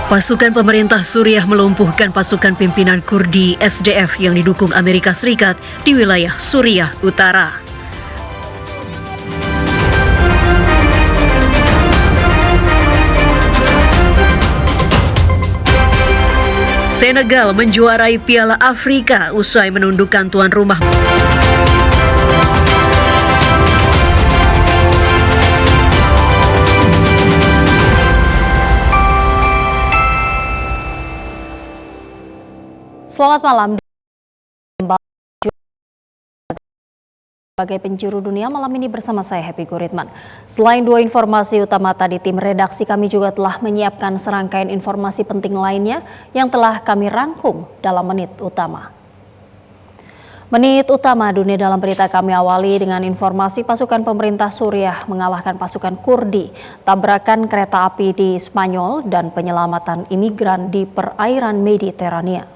Pasukan pemerintah Suriah melumpuhkan pasukan pimpinan Kurdi SDF yang didukung Amerika Serikat di wilayah Suriah Utara. Senegal menjuarai Piala Afrika usai menundukkan tuan rumah. Selamat malam. Sebagai penjuru dunia malam ini bersama saya Happy Guritman. Selain dua informasi utama tadi, tim redaksi kami juga telah menyiapkan serangkaian informasi penting lainnya yang telah kami rangkum dalam menit utama. Menit utama dunia dalam berita kami awali dengan informasi pasukan pemerintah Suriah mengalahkan pasukan Kurdi, tabrakan kereta api di Spanyol dan penyelamatan imigran di perairan Mediterania.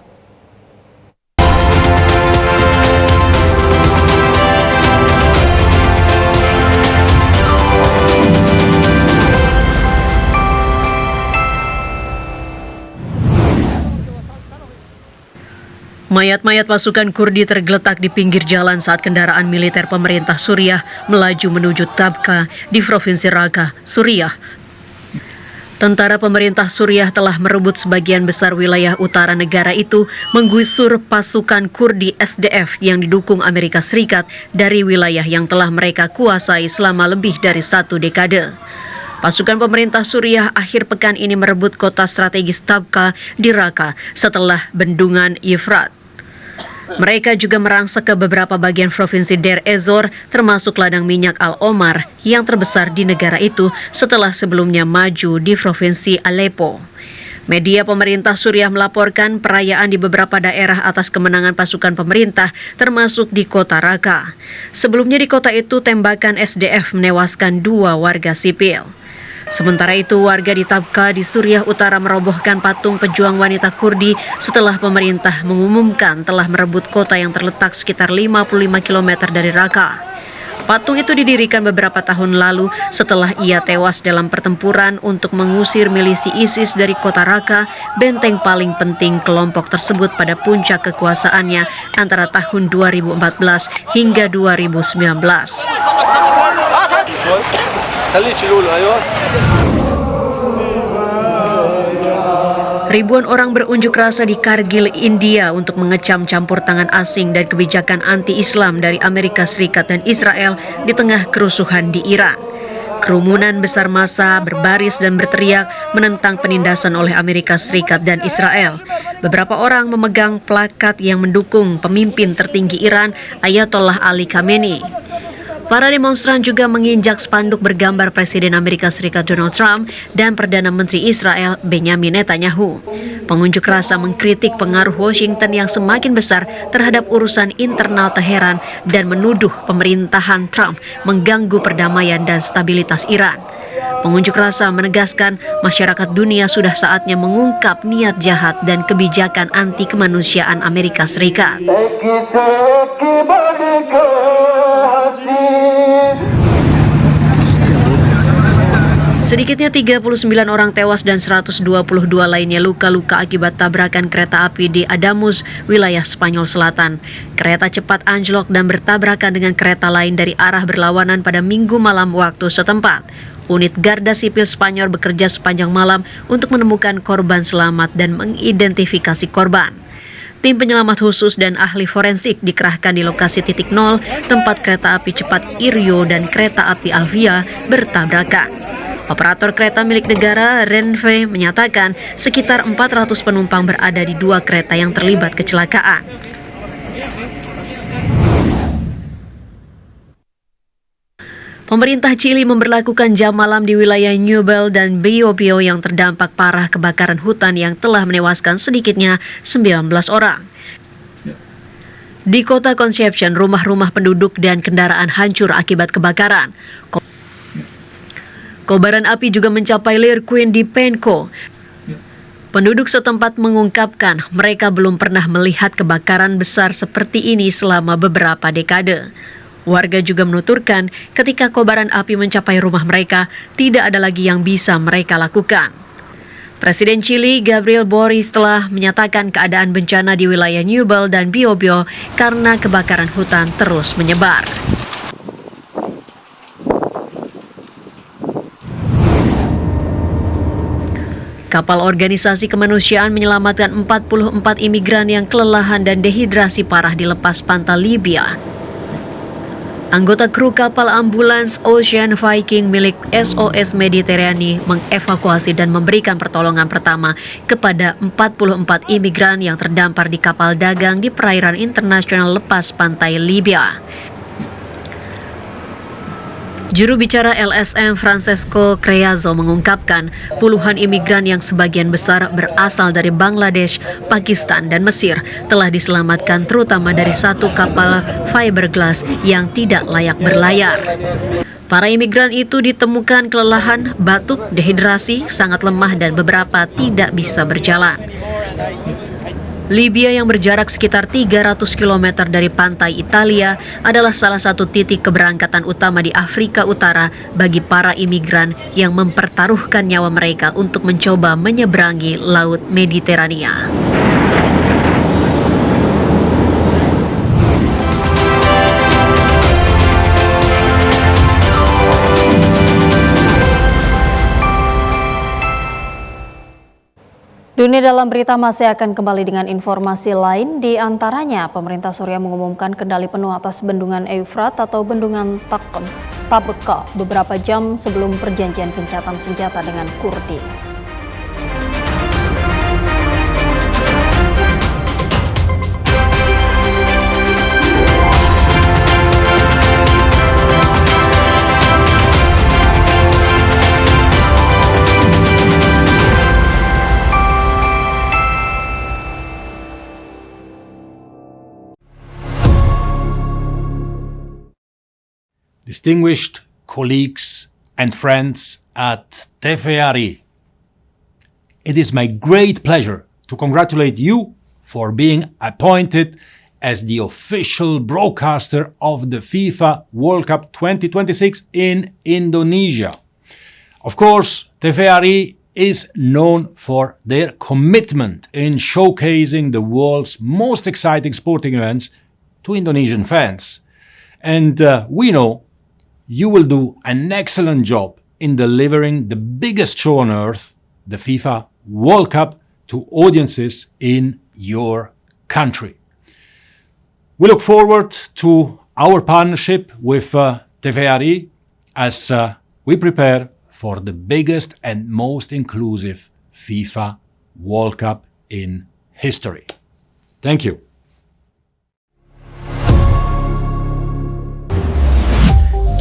Mayat-mayat pasukan Kurdi tergeletak di pinggir jalan saat kendaraan militer pemerintah Suriah melaju menuju Tabqa di Provinsi Raqqa, Suriah. Tentara pemerintah Suriah telah merebut sebagian besar wilayah utara negara itu, menggusur pasukan Kurdi SDF yang didukung Amerika Serikat dari wilayah yang telah mereka kuasai selama lebih dari 1 dekade. Pasukan pemerintah Suriah akhir pekan ini merebut kota strategis Tabqa di Raqqa setelah bendungan Euphrates. Mereka juga merangsek ke beberapa bagian provinsi Deir ez-Zor, termasuk ladang minyak Al-Omar yang terbesar di negara itu setelah sebelumnya maju di provinsi Aleppo. Media pemerintah Suriah melaporkan perayaan di beberapa daerah atas kemenangan pasukan pemerintah, termasuk di kota Raqqa. Sebelumnya di kota itu tembakan SDF menewaskan 2 warga sipil. Sementara itu, warga di Tabqa di Suriah Utara merobohkan patung pejuang wanita Kurdi setelah pemerintah mengumumkan telah merebut kota yang terletak sekitar 55 km dari Raqqa. Patung itu didirikan beberapa tahun lalu setelah ia tewas dalam pertempuran untuk mengusir milisi ISIS dari kota Raqqa, benteng paling penting kelompok tersebut pada puncak kekuasaannya antara tahun 2014 hingga 2019. Ribuan orang berunjuk rasa di Kargil, India untuk mengecam campur tangan asing dan kebijakan anti-Islam dari Amerika Serikat dan Israel di tengah kerusuhan di Iran. Kerumunan besar massa berbaris dan berteriak menentang penindasan oleh Amerika Serikat dan Israel. Beberapa orang memegang plakat yang mendukung pemimpin tertinggi Iran, Ayatollah Ali Khamenei. Para demonstran juga menginjak spanduk bergambar Presiden Amerika Serikat Donald Trump dan Perdana Menteri Israel Benjamin Netanyahu. Pengunjuk rasa mengkritik pengaruh Washington yang semakin besar terhadap urusan internal Teheran dan menuduh pemerintahan Trump mengganggu perdamaian dan stabilitas Iran. Pengunjuk rasa menegaskan masyarakat dunia sudah saatnya mengungkap niat jahat dan kebijakan anti kemanusiaan Amerika Serikat. Sedikitnya 39 orang tewas dan 122 lainnya luka-luka akibat tabrakan kereta api di Adamus, wilayah Spanyol Selatan. Kereta cepat anjlok dan bertabrakan dengan kereta lain dari arah berlawanan pada Minggu malam waktu setempat. Unit Garda Sipil Spanyol bekerja sepanjang malam untuk menemukan korban selamat dan mengidentifikasi korban. Tim penyelamat khusus dan ahli forensik dikerahkan di lokasi titik nol tempat kereta api cepat Iryo dan kereta api Alvia bertabrakan. Operator kereta milik negara Renfe menyatakan sekitar 400 penumpang berada di 2 kereta yang terlibat kecelakaan. Pemerintah Chili memberlakukan jam malam di wilayah Ñuble dan Biobío yang terdampak parah kebakaran hutan yang telah menewaskan sedikitnya 19 orang. Di kota Concepción, rumah-rumah penduduk dan kendaraan hancur akibat kebakaran. Kobaran api juga mencapai Lerquén di Penco. Penduduk setempat mengungkapkan mereka belum pernah melihat kebakaran besar seperti ini selama beberapa dekade. Warga juga menuturkan ketika kobaran api mencapai rumah mereka, tidak ada lagi yang bisa mereka lakukan. Presiden Chili Gabriel Boric telah menyatakan keadaan bencana di wilayah Nubel dan Biobío karena kebakaran hutan terus menyebar. Kapal organisasi kemanusiaan menyelamatkan 44 imigran yang kelelahan dan dehidrasi parah di lepas pantai Libya. Anggota kru kapal ambulans Ocean Viking milik SOS Mediterranean mengevakuasi dan memberikan pertolongan pertama kepada 44 imigran yang terdampar di kapal dagang di perairan internasional lepas pantai Libya. Juru bicara LSM Francesco Creazzo mengungkapkan puluhan imigran yang sebagian besar berasal dari Bangladesh, Pakistan, dan Mesir telah diselamatkan terutama dari satu kapal fiberglass yang tidak layak berlayar. Para imigran itu ditemukan kelelahan, batuk, dehidrasi, sangat lemah, dan beberapa tidak bisa berjalan. Libya yang berjarak sekitar 300 km dari pantai Italia adalah salah satu titik keberangkatan utama di Afrika Utara bagi para imigran yang mempertaruhkan nyawa mereka untuk mencoba menyeberangi Laut Mediterania. Dunia dalam berita masih akan kembali dengan informasi lain, di antaranya pemerintah Suriah mengumumkan kendali penuh atas bendungan Eufrat atau bendungan Tabqa beberapa jam sebelum perjanjian gencatan senjata dengan Kurdi. Distinguished colleagues and friends at TVRI, it is my great pleasure to congratulate you for being appointed as the official broadcaster of the FIFA World Cup 2026 in Indonesia. Of course, TVRI is known for their commitment in showcasing the world's most exciting sporting events to Indonesian fans. And we know you will do an excellent job in delivering the biggest show on earth, the FIFA World Cup, to audiences in your country. We look forward to our partnership with TVRI as we prepare for the biggest and most inclusive FIFA World Cup in history. Thank you.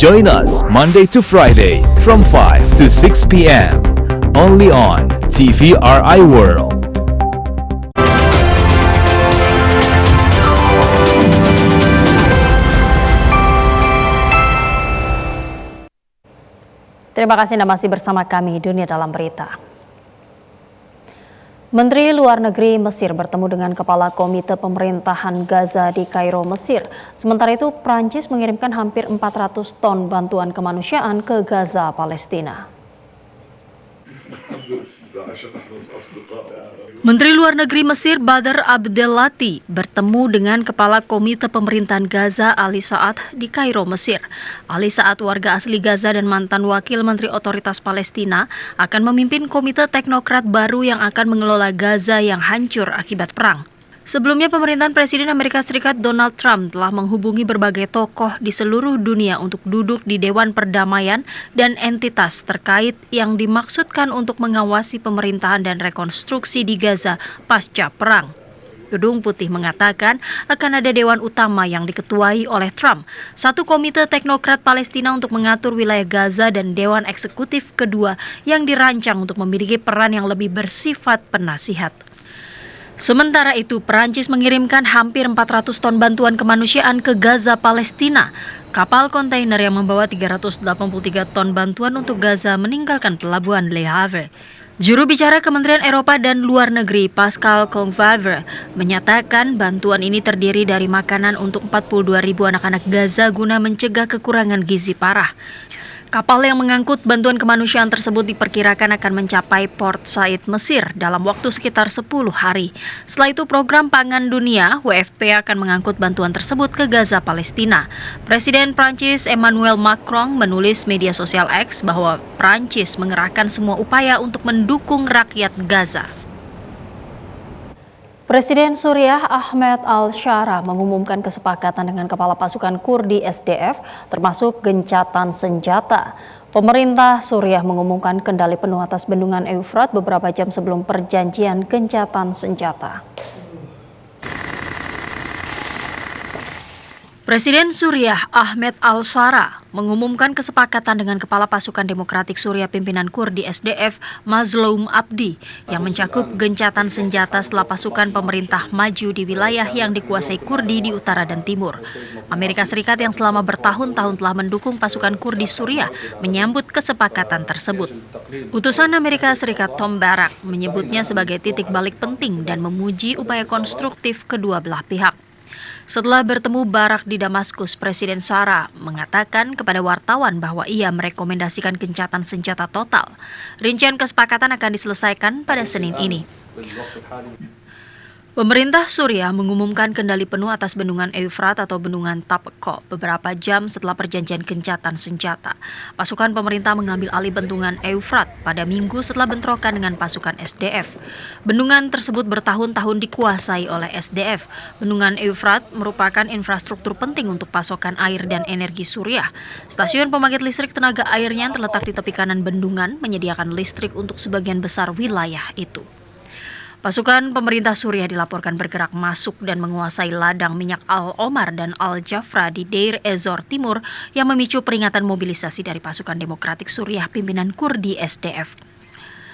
Join us Monday to Friday from 5 to 6 p.m. only on TVRI World. Terima kasih Anda masih bersama kami Dunia Dalam Berita. Menteri Luar Negeri Mesir bertemu dengan Kepala Komite Pemerintahan Gaza di Kairo, Mesir. Sementara itu, Prancis mengirimkan hampir 400 ton bantuan kemanusiaan ke Gaza, Palestina. Menteri Luar Negeri Mesir Badr Abdelati bertemu dengan Kepala Komite Pemerintahan Gaza Ali Saad di Kairo, Mesir. Ali Saad, warga asli Gaza dan mantan Wakil Menteri Otoritas Palestina, akan memimpin komite teknokrat baru yang akan mengelola Gaza yang hancur akibat perang. Sebelumnya, pemerintahan Presiden Amerika Serikat Donald Trump telah menghubungi berbagai tokoh di seluruh dunia untuk duduk di Dewan Perdamaian dan entitas terkait yang dimaksudkan untuk mengawasi pemerintahan dan rekonstruksi di Gaza pasca perang. Gedung Putih mengatakan akan ada Dewan Utama yang diketuai oleh Trump, satu komite teknokrat Palestina untuk mengatur wilayah Gaza, dan Dewan Eksekutif kedua yang dirancang untuk memiliki peran yang lebih bersifat penasihat. Sementara itu, Perancis mengirimkan hampir 400 ton bantuan kemanusiaan ke Gaza, Palestina. Kapal kontainer yang membawa 383 ton bantuan untuk Gaza meninggalkan pelabuhan Le Havre. Juru bicara Kementerian Eropa dan Luar Negeri Pascal Confavre menyatakan bantuan ini terdiri dari makanan untuk 42.000 anak-anak Gaza guna mencegah kekurangan gizi parah. Kapal yang mengangkut bantuan kemanusiaan tersebut diperkirakan akan mencapai Port Said, Mesir dalam waktu sekitar 10 hari. Setelah itu Program Pangan Dunia (WFP) akan mengangkut bantuan tersebut ke Gaza, Palestina. Presiden Prancis Emmanuel Macron menulis media sosial X bahwa Prancis mengerahkan semua upaya untuk mendukung rakyat Gaza. Presiden Suriah Ahmed al-Shara mengumumkan kesepakatan dengan kepala pasukan Kurdi SDF termasuk gencatan senjata. Pemerintah Suriah mengumumkan kendali penuh atas bendungan Eufrat beberapa jam sebelum perjanjian gencatan senjata. Presiden Suriah Ahmed al-Shara mengumumkan kesepakatan dengan Kepala Pasukan Demokratik Suriah pimpinan Kurdi SDF Mazloum Abdi yang mencakup gencatan senjata setelah pasukan pemerintah maju di wilayah yang dikuasai Kurdi di utara dan timur. Amerika Serikat yang selama bertahun-tahun telah mendukung pasukan Kurdi Suriah menyambut kesepakatan tersebut. Utusan Amerika Serikat Tom Barrack menyebutnya sebagai titik balik penting dan memuji upaya konstruktif kedua belah pihak. Setelah bertemu Barak di Damaskus, Presiden Shara mengatakan kepada wartawan bahwa ia merekomendasikan gencatan senjata total. Rincian kesepakatan akan diselesaikan pada Senin ini. Pemerintah Suriah mengumumkan kendali penuh atas bendungan Eufrat atau bendungan Tapko beberapa jam setelah perjanjian gencatan senjata. Pasukan pemerintah mengambil alih bendungan Eufrat pada Minggu setelah bentrokan dengan pasukan SDF. Bendungan tersebut bertahun-tahun dikuasai oleh SDF. Bendungan Eufrat merupakan infrastruktur penting untuk pasokan air dan energi Suriah. Stasiun pembangkit listrik tenaga airnya yang terletak di tepi kanan bendungan menyediakan listrik untuk sebagian besar wilayah itu. Pasukan pemerintah Suriah dilaporkan bergerak masuk dan menguasai ladang minyak Al-Omar dan Al-Jafra di Deir ez-Zor Timur yang memicu peringatan mobilisasi dari pasukan Demokratik Suriah pimpinan Kurdi SDF.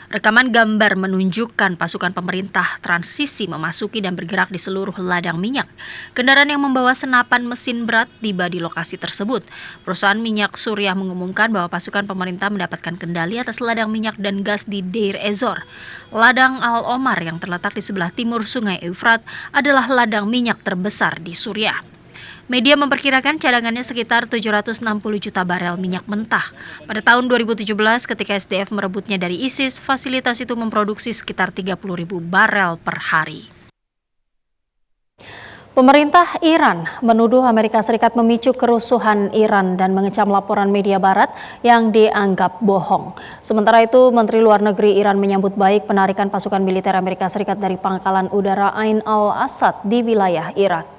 Rekaman gambar menunjukkan pasukan pemerintah transisi memasuki dan bergerak di seluruh ladang minyak. Kendaraan yang membawa senapan mesin berat tiba di lokasi tersebut. Perusahaan minyak Suriah mengumumkan bahwa pasukan pemerintah mendapatkan kendali atas ladang minyak dan gas di Deir ez-Zor. Ladang Al-Omar yang terletak di sebelah timur Sungai Eufrat adalah ladang minyak terbesar di Suriah. Media memperkirakan cadangannya sekitar 760 juta barel minyak mentah. Pada tahun 2017 ketika SDF merebutnya dari ISIS, fasilitas itu memproduksi sekitar 30.000 barel per hari. Pemerintah Iran menuduh Amerika Serikat memicu kerusuhan Iran dan mengecam laporan media barat yang dianggap bohong. Sementara itu, Menteri Luar Negeri Iran menyambut baik penarikan pasukan militer Amerika Serikat dari pangkalan udara Ain al-Assad di wilayah Irak.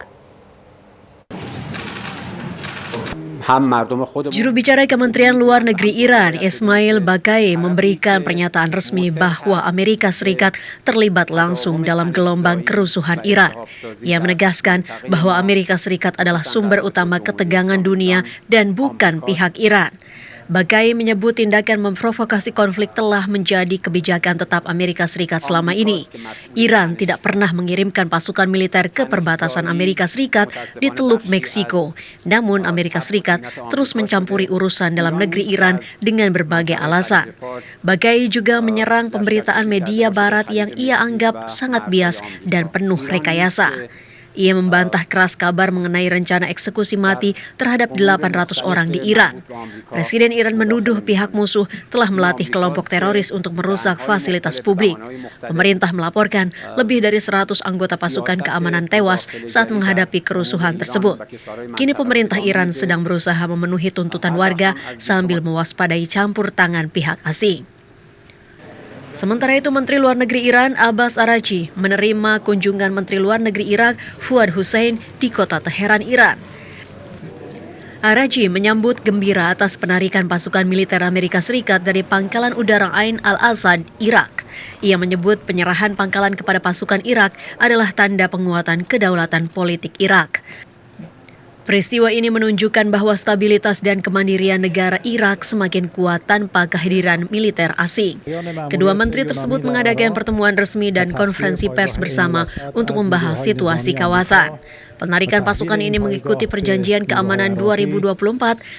Juru bicara Kementerian Luar Negeri Iran, Ismail Baqai, memberikan pernyataan resmi bahwa Amerika Serikat terlibat langsung dalam gelombang kerusuhan Iran. Ia menegaskan bahwa Amerika Serikat adalah sumber utama ketegangan dunia dan bukan pihak Iran. Baqai menyebut tindakan memprovokasi konflik telah menjadi kebijakan tetap Amerika Serikat selama ini. Iran tidak pernah mengirimkan pasukan militer ke perbatasan Amerika Serikat di Teluk Meksiko. Namun Amerika Serikat terus mencampuri urusan dalam negeri Iran dengan berbagai alasan. Baqai juga menyerang pemberitaan media barat yang ia anggap sangat bias dan penuh rekayasa. Ia membantah keras kabar mengenai rencana eksekusi mati terhadap 800 orang di Iran. Presiden Iran menuduh pihak musuh telah melatih kelompok teroris untuk merusak fasilitas publik. Pemerintah melaporkan lebih dari 100 anggota pasukan keamanan tewas saat menghadapi kerusuhan tersebut. Kini pemerintah Iran sedang berusaha memenuhi tuntutan warga sambil mewaspadai campur tangan pihak asing. Sementara itu, Menteri Luar Negeri Iran Abbas Araghchi menerima kunjungan Menteri Luar Negeri Irak Fuad Hussein di kota Teheran, Iran. Araghchi menyambut gembira atas penarikan pasukan militer Amerika Serikat dari pangkalan udara Ain al-Assad, Irak. Ia menyebut penyerahan pangkalan kepada pasukan Irak adalah tanda penguatan kedaulatan politik Irak. Peristiwa ini menunjukkan bahwa stabilitas dan kemandirian negara Irak semakin kuat tanpa kehadiran militer asing. Kedua menteri tersebut mengadakan pertemuan resmi dan konferensi pers bersama untuk membahas situasi kawasan. Penarikan pasukan ini mengikuti perjanjian keamanan 2024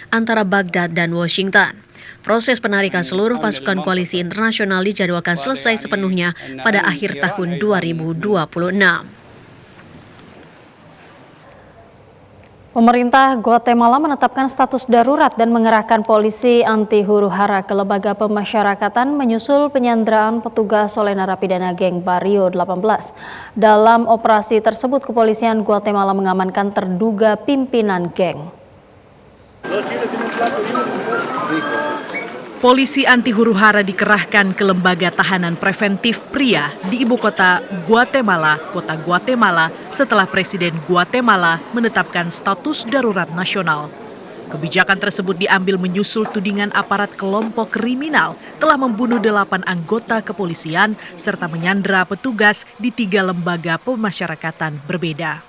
antara Baghdad dan Washington. Proses penarikan seluruh pasukan koalisi internasional dijadwalkan selesai sepenuhnya pada akhir tahun 2026. Pemerintah Guatemala menetapkan status darurat dan mengerahkan polisi anti huru-hara ke lembaga pemasyarakatan menyusul penyanderaan petugas oleh narapidana geng Barrio 18. Dalam operasi tersebut, kepolisian Guatemala mengamankan terduga pimpinan geng. Polisi anti huru-hara dikerahkan ke lembaga tahanan preventif pria di ibu kota Guatemala, kota Guatemala, setelah Presiden Guatemala menetapkan status darurat nasional. Kebijakan tersebut diambil menyusul tudingan aparat kelompok kriminal telah membunuh 8 anggota kepolisian serta menyandera petugas di 3 lembaga pemasyarakatan berbeda.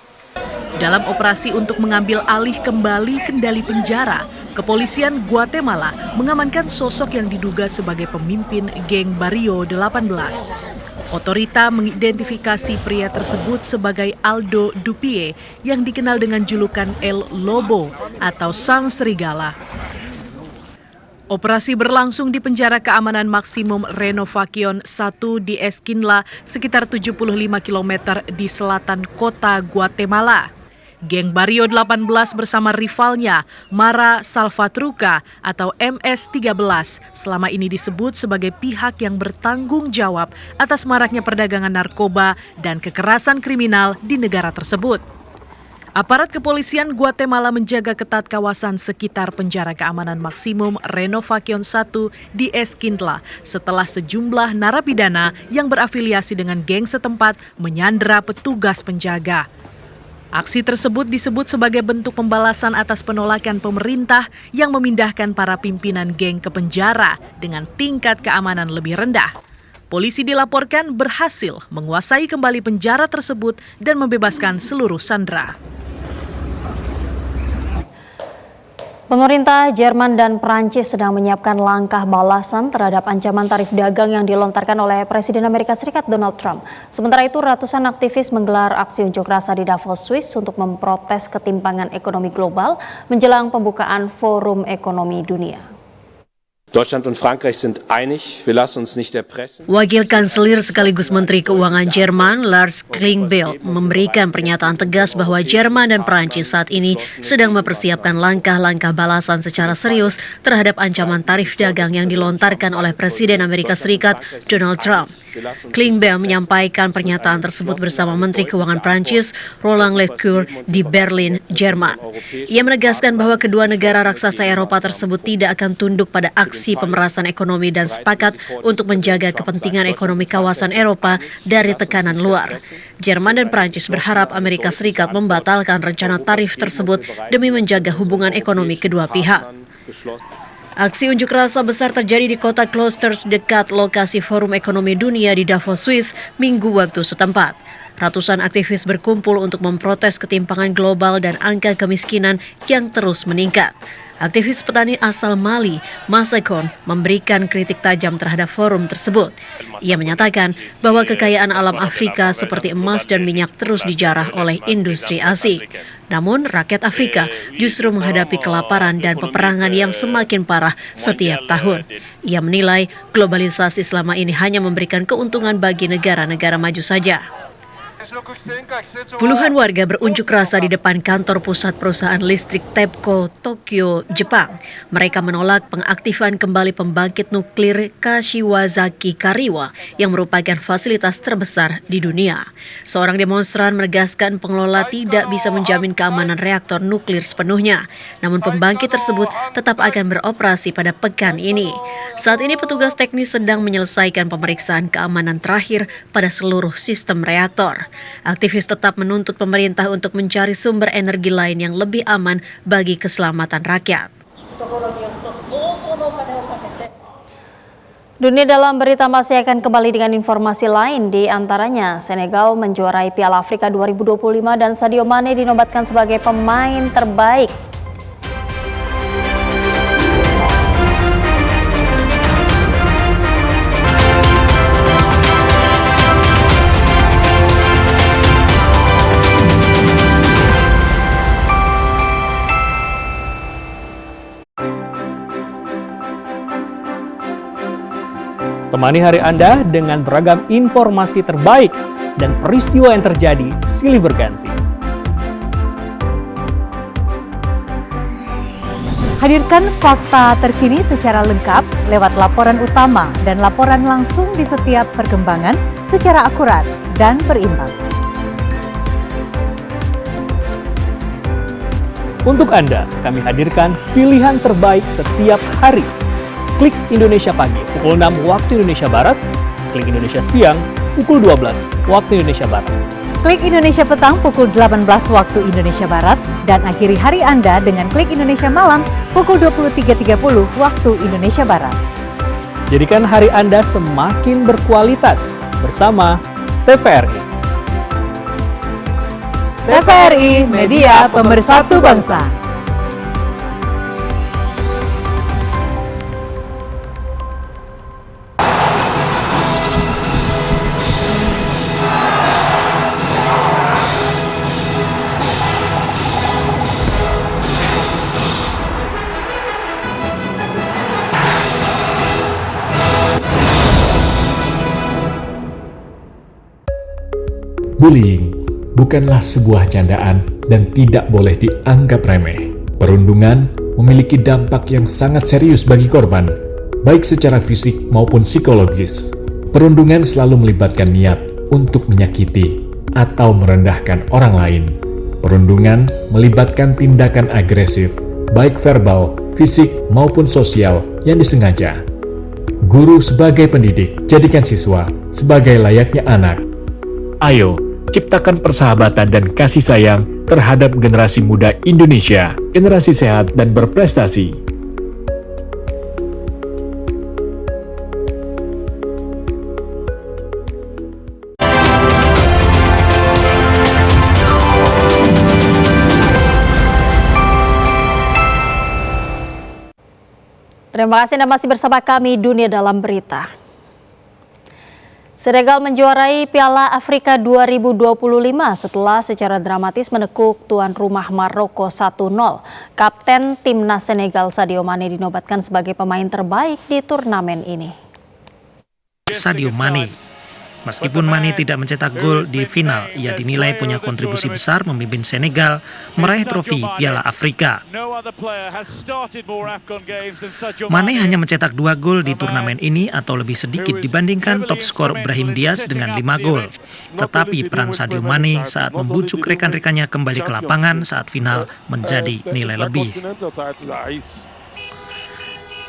Dalam operasi untuk mengambil alih kembali kendali penjara, kepolisian Guatemala mengamankan sosok yang diduga sebagai pemimpin geng Barrio 18. Otorita mengidentifikasi pria tersebut sebagai Aldo Dupie yang dikenal dengan julukan El Lobo atau Sang Serigala. Operasi berlangsung di penjara keamanan maksimum Renovación 1 di Esquinla, sekitar 75 km di selatan kota Guatemala. Geng Barrio 18 bersama rivalnya Mara Salvatrucha atau MS-13 selama ini disebut sebagai pihak yang bertanggung jawab atas maraknya perdagangan narkoba dan kekerasan kriminal di negara tersebut. Aparat kepolisian Guatemala menjaga ketat kawasan sekitar penjara keamanan maksimum Renovación 1 di Esquinla setelah sejumlah narapidana yang berafiliasi dengan geng setempat menyandera petugas penjaga. Aksi tersebut disebut sebagai bentuk pembalasan atas penolakan pemerintah yang memindahkan para pimpinan geng ke penjara dengan tingkat keamanan lebih rendah. Polisi dilaporkan berhasil menguasai kembali penjara tersebut dan membebaskan seluruh sandera. Pemerintah Jerman dan Prancis sedang menyiapkan langkah balasan terhadap ancaman tarif dagang yang dilontarkan oleh Presiden Amerika Serikat Donald Trump. Sementara itu, ratusan aktivis menggelar aksi unjuk rasa di Davos, Swiss untuk memprotes ketimpangan ekonomi global menjelang pembukaan Forum Ekonomi Dunia. Deutschland und Frankreich sind einig, wir lassen uns nicht erpressen. Wakil Kanselir sekaligus Menteri Keuangan Jerman, Lars Klingbeil, memberikan pernyataan tegas bahwa Jerman dan Prancis saat ini sedang mempersiapkan langkah-langkah balasan secara serius terhadap ancaman tarif dagang yang dilontarkan oleh Presiden Amerika Serikat Donald Trump. Klingbeil menyampaikan pernyataan tersebut bersama Menteri Keuangan Prancis, Roland Lescure, di Berlin, Jerman. Ia menegaskan bahwa kedua negara raksasa Eropa tersebut tidak akan tunduk pada aksi pemerasan ekonomi dan sepakat untuk menjaga kepentingan ekonomi kawasan Eropa dari tekanan luar. Jerman dan Prancis berharap Amerika Serikat membatalkan rencana tarif tersebut demi menjaga hubungan ekonomi kedua pihak. Aksi unjuk rasa besar terjadi di kota Klosters dekat lokasi Forum Ekonomi Dunia di Davos, Swiss, Minggu waktu setempat. Ratusan aktivis berkumpul untuk memprotes ketimpangan global dan angka kemiskinan yang terus meningkat. Aktivis petani asal Mali, Masakon, memberikan kritik tajam terhadap forum tersebut. Ia menyatakan bahwa kekayaan alam Afrika seperti emas dan minyak terus dijarah oleh industri asing. Namun, rakyat Afrika justru menghadapi kelaparan dan peperangan yang semakin parah setiap tahun. Ia menilai globalisasi selama ini hanya memberikan keuntungan bagi negara-negara maju saja. Puluhan warga berunjuk rasa di depan kantor pusat perusahaan listrik TEPCO Tokyo, Jepang. Mereka menolak pengaktifan kembali pembangkit nuklir Kashiwazaki Kariwa yang merupakan fasilitas terbesar di dunia. Seorang demonstran menegaskan pengelola tidak bisa menjamin keamanan reaktor nuklir sepenuhnya. Namun pembangkit tersebut tetap akan beroperasi pada pekan ini. Saat ini petugas teknis sedang menyelesaikan pemeriksaan keamanan terakhir pada seluruh sistem reaktor. Aktivis tetap menuntut pemerintah untuk mencari sumber energi lain yang lebih aman bagi keselamatan rakyat. Dunia Dalam Berita masih akan kembali dengan informasi lain, di antaranya Senegal menjuarai Piala Afrika 2025 dan Sadio Mane dinobatkan sebagai pemain terbaik. Temani hari Anda dengan beragam informasi terbaik dan peristiwa yang terjadi silih berganti. Hadirkan fakta terkini secara lengkap lewat laporan utama dan laporan langsung di setiap perkembangan secara akurat dan berimbang. Untuk Anda, kami hadirkan pilihan terbaik setiap hari. Klik Indonesia Pagi pukul 6 waktu Indonesia Barat, Klik Indonesia Siang pukul 12 waktu Indonesia Barat. Klik Indonesia Petang pukul 18 waktu Indonesia Barat dan akhiri hari Anda dengan Klik Indonesia Malam pukul 23.30 waktu Indonesia Barat. Jadikan hari Anda semakin berkualitas bersama TVRI. TVRI, media pemersatu bangsa. Bullying bukanlah sebuah candaan dan tidak boleh dianggap remeh. Perundungan memiliki dampak yang sangat serius bagi korban, baik secara fisik maupun psikologis. Perundungan selalu melibatkan niat untuk menyakiti atau merendahkan orang lain. Perundungan melibatkan tindakan agresif, baik verbal, fisik maupun sosial yang disengaja. Guru sebagai pendidik, jadikan siswa sebagai layaknya anak. Ayo, ciptakan persahabatan dan kasih sayang terhadap generasi muda Indonesia, generasi sehat dan berprestasi. Terima kasih Anda masih bersama kami Dunia Dalam Berita. Senegal menjuarai Piala Afrika 2025 setelah secara dramatis menekuk tuan rumah Maroko 1-0. Kapten timnas Senegal Sadio Mane dinobatkan sebagai pemain terbaik di turnamen ini. Sadio Mane. Meskipun Mane tidak mencetak gol di final, ia dinilai punya kontribusi besar memimpin Senegal meraih trofi Piala Afrika. Mane hanya mencetak 2 gol di turnamen ini atau lebih sedikit dibandingkan top skor Brahim Diaz dengan 5 gol. Tetapi peran Sadio Mane saat membujuk rekan-rekannya kembali ke lapangan saat final menjadi nilai lebih.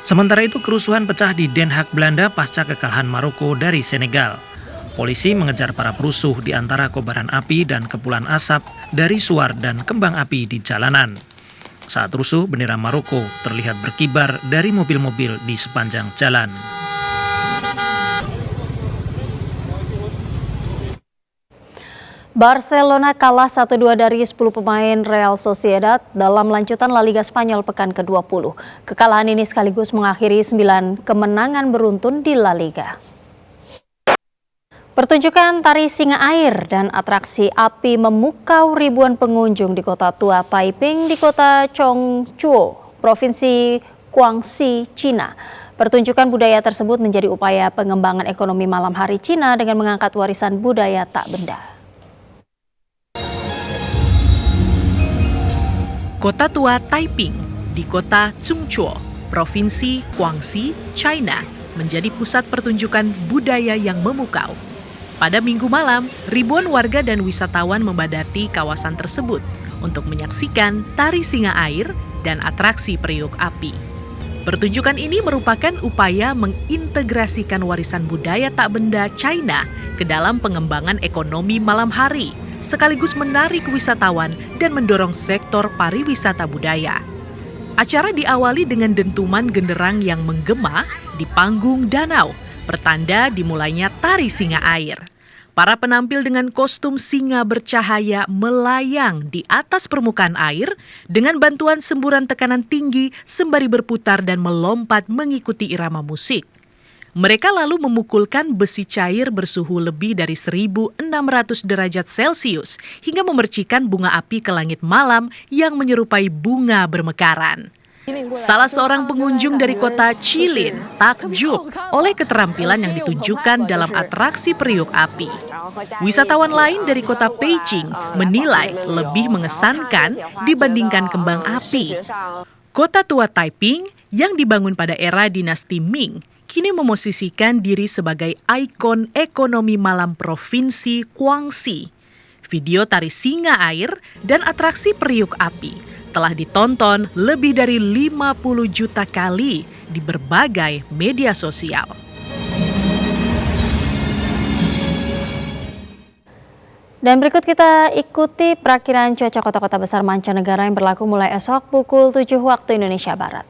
Sementara itu kerusuhan pecah di Den Haag, Belanda pasca kekalahan Maroko dari Senegal. Polisi mengejar para perusuh di antara kobaran api dan kepulan asap dari suar dan kembang api di jalanan. Saat rusuh, bendera Maroko terlihat berkibar dari mobil-mobil di sepanjang jalan. Barcelona kalah 1-2 dari 10 pemain Real Sociedad dalam lanjutan La Liga Spanyol pekan ke-20. Kekalahan ini sekaligus mengakhiri 9 kemenangan beruntun di La Liga. Pertunjukan tari singa air dan atraksi api memukau ribuan pengunjung di kota tua Taiping di kota Chongchuo, Provinsi Guangxi, Cina. Pertunjukan budaya tersebut menjadi upaya pengembangan ekonomi malam hari Cina dengan mengangkat warisan budaya tak benda. Kota tua Taiping di kota Chongchuo, Provinsi Guangxi, China, menjadi pusat pertunjukan budaya yang memukau. Pada Minggu malam, ribuan warga dan wisatawan membadati kawasan tersebut untuk menyaksikan tari singa air dan atraksi periuk api. Pertunjukan ini merupakan upaya mengintegrasikan warisan budaya tak benda China ke dalam pengembangan ekonomi malam hari, sekaligus menarik wisatawan dan mendorong sektor pariwisata budaya. Acara diawali dengan dentuman genderang yang menggema di panggung danau, pertanda dimulainya tari singa air. Para penampil dengan kostum singa bercahaya melayang di atas permukaan air dengan bantuan semburan tekanan tinggi sembari berputar dan melompat mengikuti irama musik. Mereka lalu memukulkan besi cair bersuhu lebih dari 1.600 derajat Celcius hingga memercikan bunga api ke langit malam yang menyerupai bunga bermekaran. Salah seorang pengunjung dari kota Jilin takjub oleh keterampilan yang ditunjukkan dalam atraksi periuk api. Wisatawan lain dari kota Beijing menilai lebih mengesankan dibandingkan kembang api. Kota tua Taiping yang dibangun pada era dinasti Ming kini memosisikan diri sebagai ikon ekonomi malam provinsi Guangxi. Video tari singa air dan atraksi periuk api telah ditonton lebih dari 50 juta kali di berbagai media sosial. Dan berikut kita ikuti perakiran cuaca kota-kota besar mancanegara yang berlaku mulai esok pukul 7 waktu Indonesia Barat.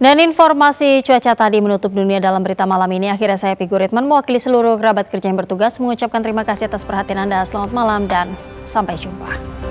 Dan informasi cuaca tadi menutup dunia dalam berita malam ini. Akhirnya saya Pigu Ritman mewakili seluruh kerabat kerja yang bertugas mengucapkan terima kasih atas perhatian Anda. Selamat malam dan sampai jumpa.